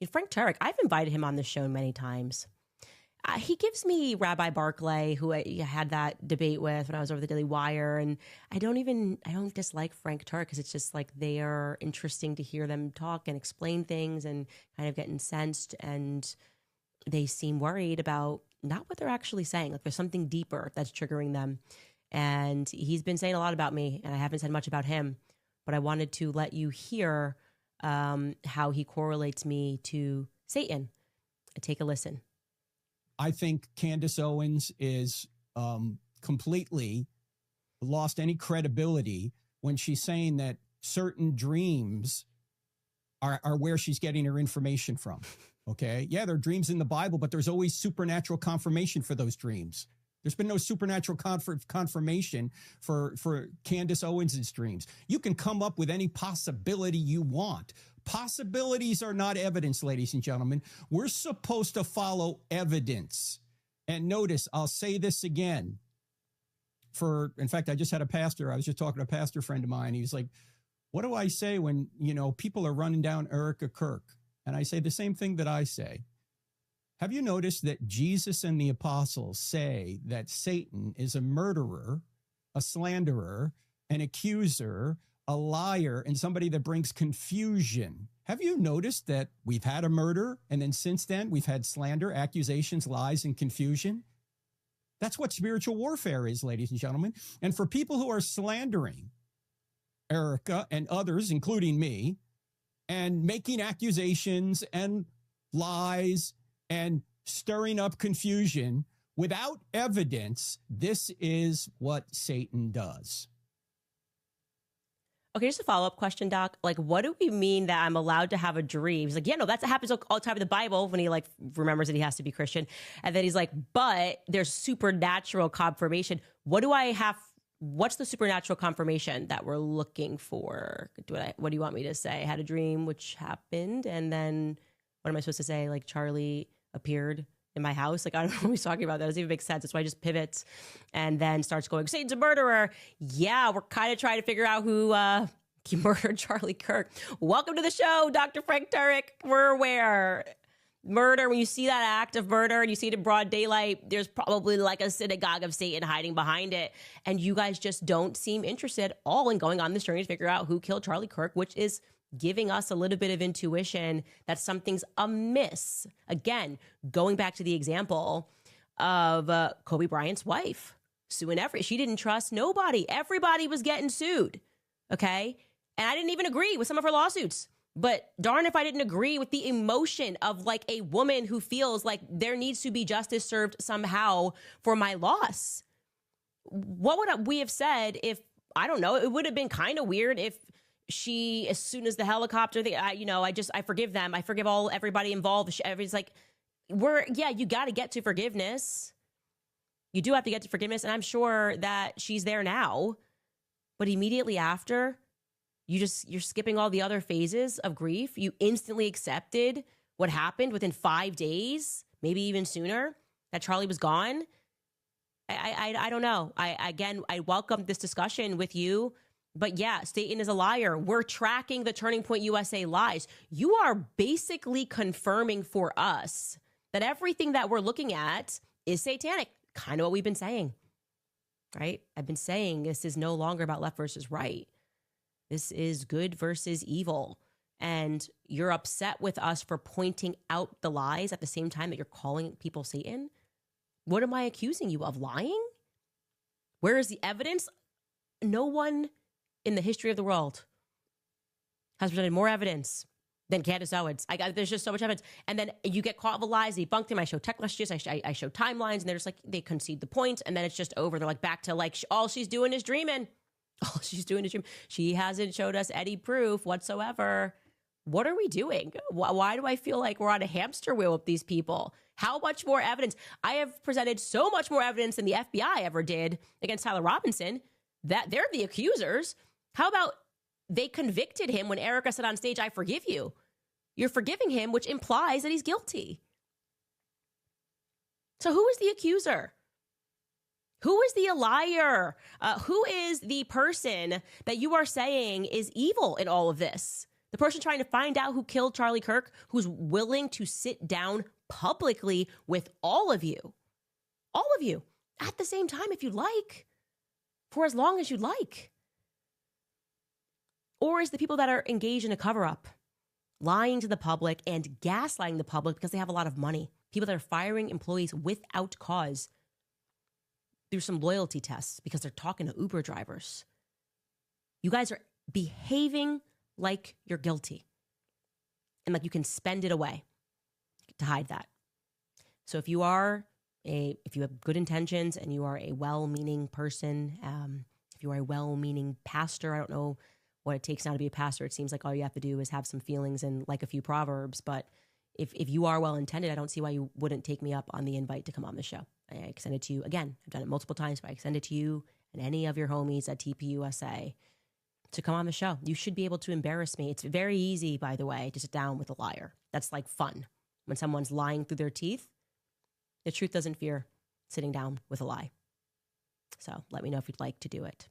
Frank Turek, I've invited him on the show many times. He gives me Rabbi Barclay, who I had that debate with when I was over the Daily Wire. And I don't dislike Frank Turek because it's just like they are interesting to hear them talk and explain things and kind of get incensed. And they seem worried about not what they're actually saying. Like there's something deeper that's triggering them. And he's been saying a lot about me, and I haven't said much about him. But I wanted to let you hear how he correlates me to Satan. Take a listen. I think Candace Owens is completely lost any credibility when she's saying that certain dreams are where she's getting her information from. Okay. Yeah, there are dreams in the Bible, but there's always supernatural confirmation for those dreams. There's been no supernatural confirmation for Candace Owens' dreams. You can come up with any possibility you want. Possibilities are not evidence, ladies and gentlemen. We're supposed to follow evidence. And notice, I'll say this again. In fact, I just had a pastor. I was just talking to a pastor friend of mine. He was like, what do I say when, people are running down Erica Kirk? And I say the same thing that I say. Have you noticed that Jesus and the apostles say that Satan is a murderer, a slanderer, an accuser, a liar, and somebody that brings confusion? Have you noticed that we've had a murder, and then since then we've had slander, accusations, lies, and confusion? That's what spiritual warfare is, ladies and gentlemen. And for people who are slandering Erica and others, including me, and making accusations and lies and stirring up confusion without evidence, this is what Satan does. Okay, just a follow-up question, Doc. Like, what do we mean that I'm allowed to have a dream? He's like, yeah, no, that happens all the time in the Bible when he remembers that he has to be Christian. And then he's like, but there's supernatural confirmation. What's the supernatural confirmation that we're looking for? What do you want me to say? I had a dream which happened, and then what am I supposed to say? Like Charlie appeared in my house. Like, I don't know what he's talking about. That doesn't even make sense. That's why I just pivots and then starts going, Satan's a murderer. Yeah, we're kind of trying to figure out who murdered Charlie Kirk. Welcome to the show, Dr. Frank Turek. We're aware. Murder, when you see that act of murder and you see it in broad daylight, there's probably like a synagogue of Satan hiding behind it. And you guys just don't seem interested at all in going on this journey to figure out who killed Charlie Kirk, which is giving us a little bit of intuition that something's amiss. Again, going back to the example of Kobe Bryant's wife, suing she didn't trust nobody. Everybody was getting sued, okay? And I didn't even agree with some of her lawsuits. But darn if I didn't agree with the emotion of like a woman who feels like there needs to be justice served somehow for my loss. What would we have said if, I don't know, it would have been kind of weird if she, as soon as the helicopter thing, I forgive them. I forgive everybody involved. Everybody's like, you got to get to forgiveness. You do have to get to forgiveness. And I'm sure that she's there now. But immediately after, you're skipping all the other phases of grief. You instantly accepted what happened within 5 days, maybe even sooner, that Charlie was gone. I don't know. I welcome this discussion with you. But yeah, Satan is a liar. We're tracking the Turning Point USA lies. You are basically confirming for us that everything that we're looking at is satanic. Kind of what we've been saying, right? I've been saying this is no longer about left versus right. This is good versus evil. And you're upset with us for pointing out the lies at the same time that you're calling people Satan? What am I accusing you of? Lying? Where is the evidence? No one in the history of the world has presented more evidence than Candace Owens. There's just so much evidence. And then you get caught with lies, debunked them. I show text messages, I show timelines, and they're just like, they concede the point, and then it's just over. They're like back to like, all she's doing is dreaming. All she's doing is dream. She hasn't showed us any proof whatsoever. What are we doing? Why do I feel like we're on a hamster wheel with these people? How much more evidence? I have presented so much more evidence than the FBI ever did against Tyler Robinson that they're the accusers. How about they convicted him when Erica said on stage, I forgive you. You're forgiving him, which implies that he's guilty. So who is the accuser? Who is the liar? Who is the person that you are saying is evil in all of this? The person trying to find out who killed Charlie Kirk, who's willing to sit down publicly with all of you, at the same time if you'd like, for as long as you'd like. Or is the people that are engaged in a cover-up, lying to the public and gaslighting the public because they have a lot of money. People that are firing employees without cause through some loyalty tests because they're talking to Uber drivers. You guys are behaving like you're guilty and like you can spend it away to hide that. So if you have good intentions and you are a well-meaning person, if you are a well-meaning pastor, I don't know what it takes now to be a pastor. It seems like all you have to do is have some feelings and like a few proverbs. But if you are well-intended, I don't see why you wouldn't take me up on the invite to come on the show. I extend it to you. Again, I've done it multiple times, but I extend it to you and any of your homies at TPUSA to come on the show. You should be able to embarrass me. It's very easy, by the way, to sit down with a liar. That's like fun. When someone's lying through their teeth, the truth doesn't fear sitting down with a lie. So let me know if you'd like to do it.